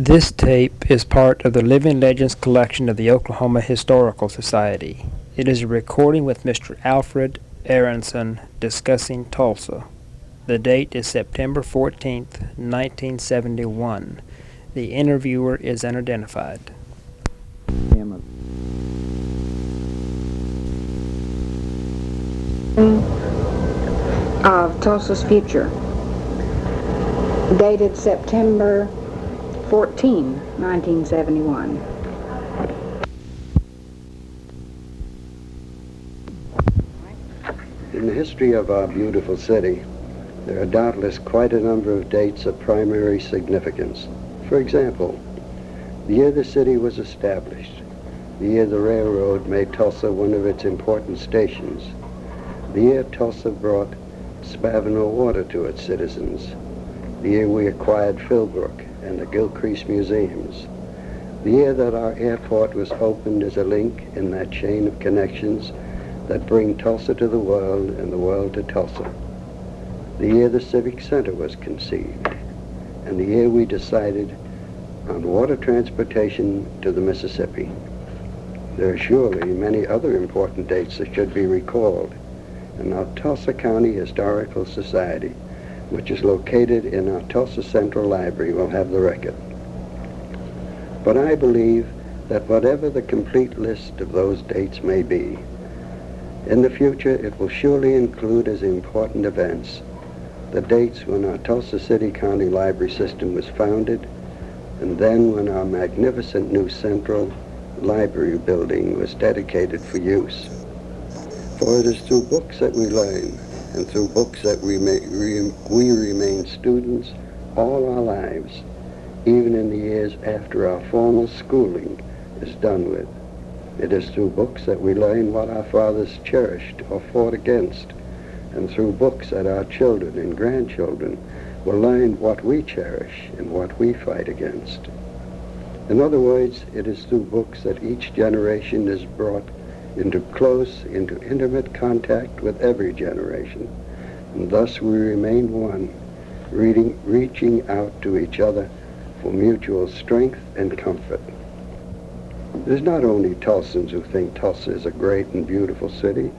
This tape is part of the Living Legends collection of the Oklahoma Historical Society. It is a recording with Mr. Alfred Aaronson discussing Tulsa. The date is September 14th, 1971. The interviewer is unidentified. Of Tulsa's future, dated September 14, 1971. In the history of our beautiful city, there are doubtless quite a number of dates of primary significance. For example, the year the city was established, the year the railroad made Tulsa one of its important stations, the year Tulsa brought Spavinaw water to its citizens, the year we acquired Philbrook and the Gilcrease Museums, the year that our airport was opened as a link in that chain of connections that bring Tulsa to the world and the world to Tulsa, the year the Civic Center was conceived, and the year we decided on water transportation to the Mississippi. There are surely many other important dates that should be recalled, and our Tulsa County Historical Society, which is located in our Tulsa Central Library, will have the record. But I believe that whatever the complete list of those dates may be, in the future it will surely include as important events the dates when our Tulsa City County Library System was founded, and then when our magnificent new Central Library building was dedicated for use. For it is through books that we learn, and through books that we remain students all our lives, even in the years after our formal schooling is done with. It is through books that we learn what our fathers cherished or fought against, and through books that our children and grandchildren will learn what we cherish and what we fight against. In other words, it is through books that each generation is brought into intimate contact with every generation, and thus we remain one, reaching out to each other for mutual strength and comfort. It is not only Tulsans who think Tulsa is a great and beautiful city.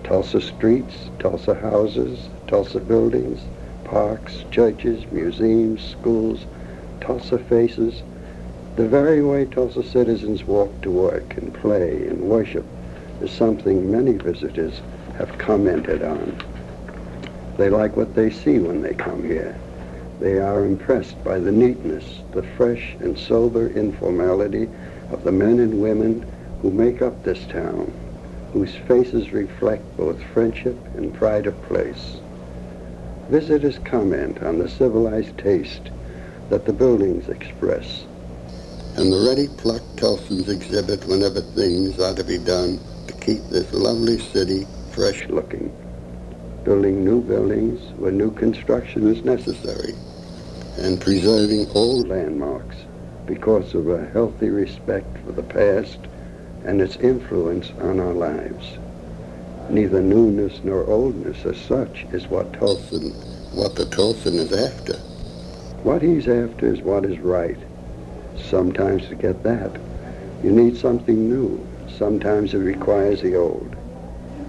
Tulsa streets, Tulsa houses, Tulsa buildings, parks, churches, museums, schools, Tulsa faces, the very way Tulsa citizens walk to work and play and worship is something many visitors have commented on. They like what they see when they come here. They are impressed by the neatness, the fresh and sober informality of the men and women who make up this town, whose faces reflect both friendship and pride of place. Visitors comment on the civilized taste that the buildings express, and the ready-plucked Tulsans exhibit whenever things are to be done to keep this lovely city fresh-looking, building new buildings where new construction is necessary, and preserving old landmarks because of a healthy respect for the past and its influence on our lives. Neither newness nor oldness as such is what the Tulsan is after. What he's after is what is right. Sometimes to get that, you need something new. Sometimes it requires the old.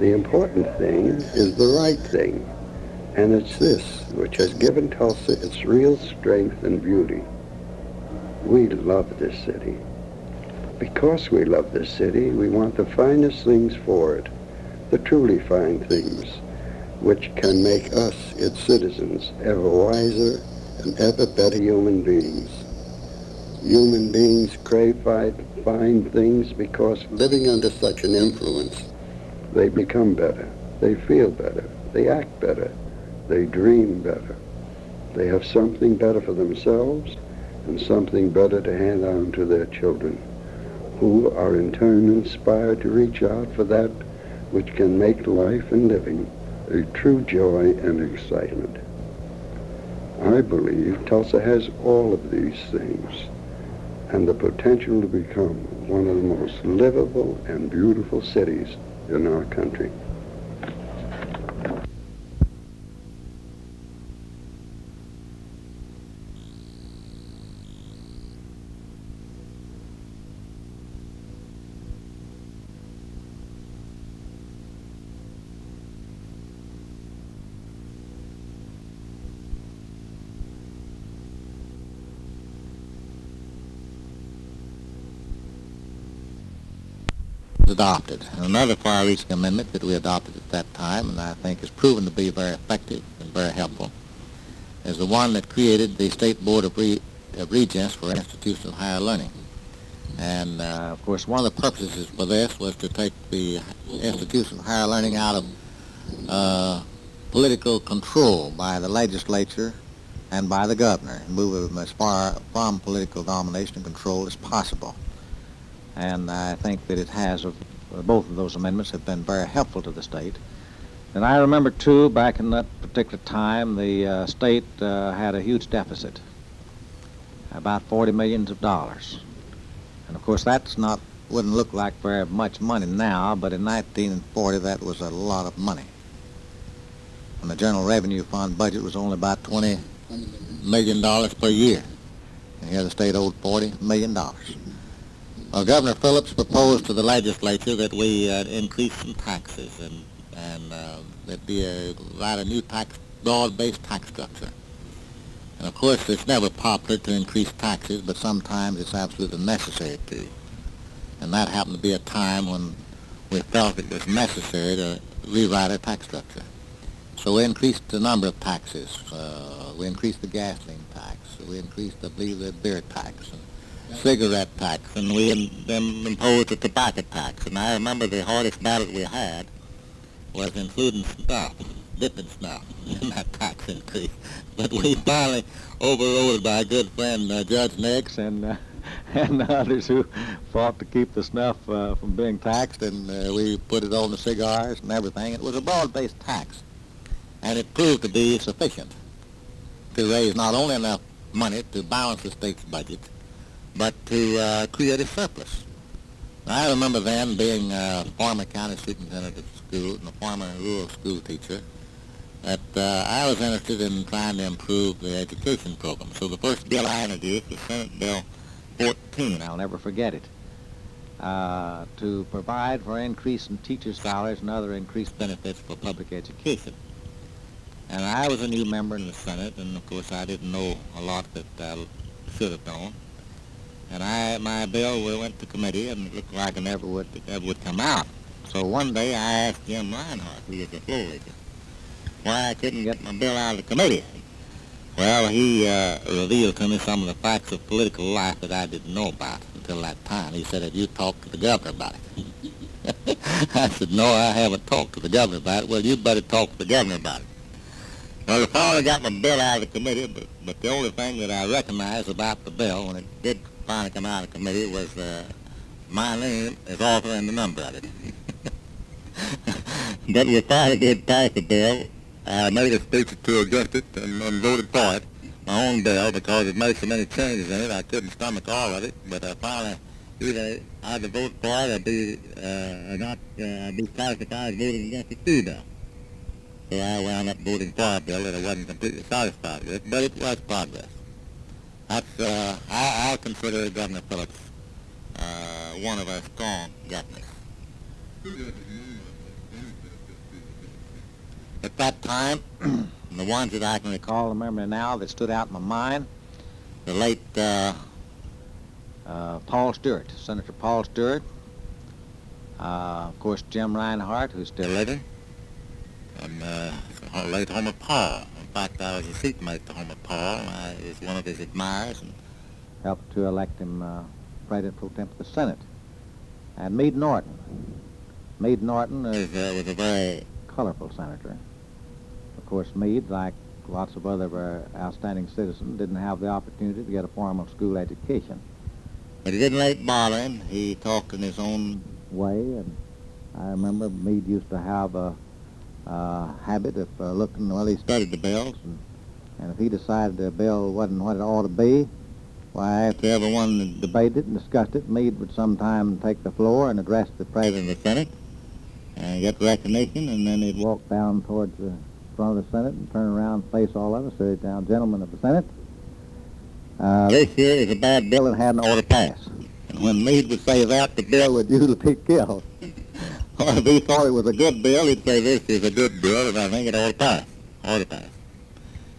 The important thing is the right thing, and it's this which has given Tulsa its real strength and beauty. We love this city. Because we love this city, we want the finest things for it, the truly fine things, which can make us, its citizens, ever wiser and ever better human beings. Human beings crave fine things because living under such an influence, they become better, they feel better, they act better, they dream better. They have something better for themselves and something better to hand on to their children, who are in turn inspired to reach out for that which can make life and living a true joy and excitement. I believe Tulsa has all of these things and the potential to become one of the most livable and beautiful cities in our country. was adopted. And another far-reaching amendment that we adopted at that time, and I think has proven to be very effective and very helpful, is the one that created the State Board of Regents for Institutions of Higher Learning. And, of course, one of the purposes for this was to take the institutions of higher learning out of political control by the legislature and by the governor, and move them as far from political domination and control as possible. And I think that it has, both of those amendments have been very helpful to the state. And I remember, too, back in that particular time, the state had a huge deficit, about $40 million. And, of course, wouldn't look like very much money now, but in 1940 that was a lot of money. And the General Revenue Fund budget was only about $20 million per year. And here the state owed $40 million. Well, Governor Phillips proposed to the legislature that we increase some taxes and there'd be a new broad-based tax structure. And of course, it's never popular to increase taxes, but sometimes it's absolutely necessary to. And that happened to be a time when we felt it was necessary to rewrite our tax structure. So we increased the number of taxes. We increased the gasoline tax. We increased, I believe, the beer tax and cigarette tax, and we then imposed a tobacco tax. And I remember the hardest battle we had was including snuff, dipping snuff in that tax increase. But we finally overrode it by a good friend, Judge Nix, and others who fought to keep the snuff from being taxed, and we put it on the cigars and everything. It was a broad-based tax, and it proved to be sufficient to raise not only enough money to balance the state's budget, but to create a surplus. I remember then being a former county superintendent at school and a former rural school teacher, that I was interested in trying to improve the education program. So the first bill I introduced was Senate Bill 14. I'll never forget it. To provide for increase in teacher salaries and other increased benefits for public education. And I was a new member in the Senate, and of course I didn't know a lot that I should have known. And my bill went to committee, and it looked like it never would come out. So one day I asked Jim Reinhardt, who was the floor leader, why I couldn't get my bill out of the committee. Well, he revealed to me some of the facts of political life that I didn't know about until that time. He said, "Have you talked to the governor about it?" I said, "No, I haven't talked to the governor about it." "Well, you better talk to the governor about it." Well, I finally got my bill out of the committee, but the only thing that I recognized about the bill when it did finally come out of committee was my name as author and the number of it. But we finally did pass the bill. I made a speech or two against it and voted for it, my own bill, because it made so many changes in it I couldn't stomach all of it. But I finally either I had to vote for it or be satisfied voting against the fee bill. So I wound up voting for a bill that I wasn't completely satisfied with, but it was progress. That's I consider Governor Phillips one of our strong governors. At that time, the ones that I can recall, remember now, that stood out in my mind, the late Paul Stewart, Senator Paul Stewart, of course Jim Reinhardt, who's still living, and late Homer Paul. In fact, I was a seatmate to Homer Paul. I was one of his admirers and helped to elect him President pro tem of the Senate. And Meade Norton. Meade Norton was a very colorful senator. Of course, Meade, like lots of other outstanding citizens, didn't have the opportunity to get a formal school education. But he didn't let it bother him. He talked in his own way, and I remember Meade used to have a habit of looking, well, he studied the bills, and if he decided the bill wasn't what it ought to be, why, after everyone debated and discussed it, Meade would sometime take the floor and address the President of the Senate and get recognition, and then he'd walk down towards the front of the Senate and turn around and face all of us, say, "Now, gentlemen of the Senate, this here is a bad bill and hadn't ought to pass." And when Meade would say that, the bill would usually be killed. Or if he thought it was a good bill, he'd say, "This is a good bill, and I think it ought to pass." Ought to pass.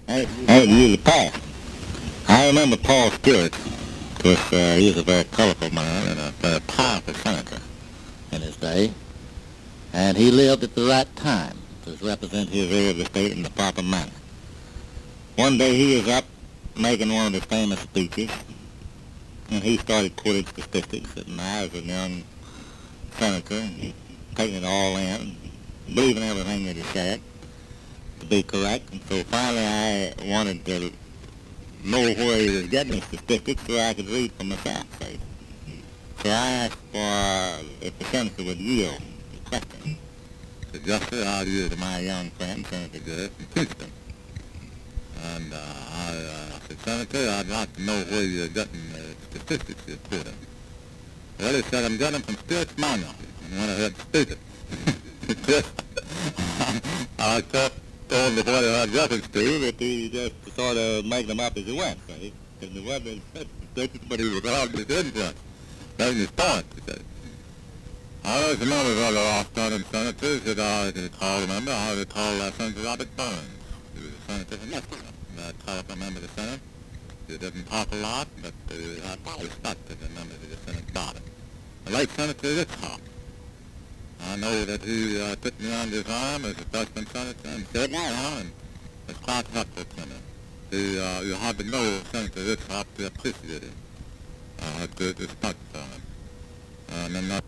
And it usually passed. I remember Paul Stewart. Of course, he was a very colorful man and a very powerful senator. in his day, and he lived at the right time to represent his area of the state in the proper manner. One day he was up making one of his famous speeches, and he started quoting statistics, and I, as a young senator, taking it all in, believing everything that he said to be correct, and so finally I wanted to know where he was getting his statistics so I could read for myself. So I asked for if the senator would yield the question. So just I'll yield to my young friend, Senator Good from Houston. And I said, Senator, I'd like to know where you're getting the statistics you're quoting. Well, he said, I'm getting them from Stuart's manual. And when I heard speak it, I told him what he had reference to, that he just sort of made them up as he went, see? Because there wasn't statistics, but he was hardly influence. That was his point, he said. I always remember other outstanding senators that I recall, remember, I recall Senator Robert Burns. He was a senator from Michigan. A top member of the Senate. He didn't talk a lot, but I respected the members of the Senate body. The late Senator Ritzhoff. I know that he took me under his arm as a freshman senator and said down and was quite helpful to me. You hardly know Senator Ritzhoff to appreciate him. I had great respect for him. And then